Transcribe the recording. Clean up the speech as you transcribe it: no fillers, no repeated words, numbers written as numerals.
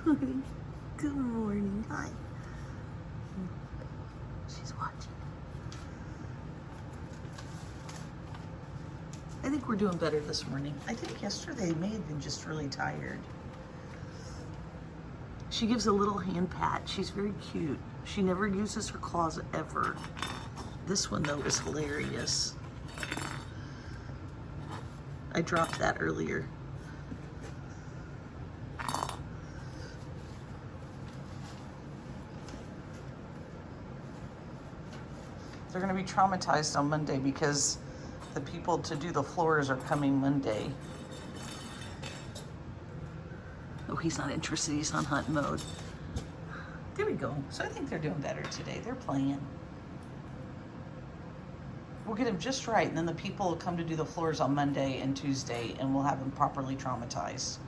morning. Good morning. Hi. She's watching. I think we're doing better this morning. I think yesterday may have been just really tired. She gives a little hand pat. She's very cute. She never uses her claws ever. This one, though, is hilarious. I dropped that earlier. They're going to be traumatized on Monday because the people to do the floors are coming Monday. Oh, he's not interested. He's on hunt mode. There we go. So I think they're doing better today. They're playing. We'll get them just right, and then the people will come to do the floors on Monday and Tuesday, and we'll have them properly traumatized.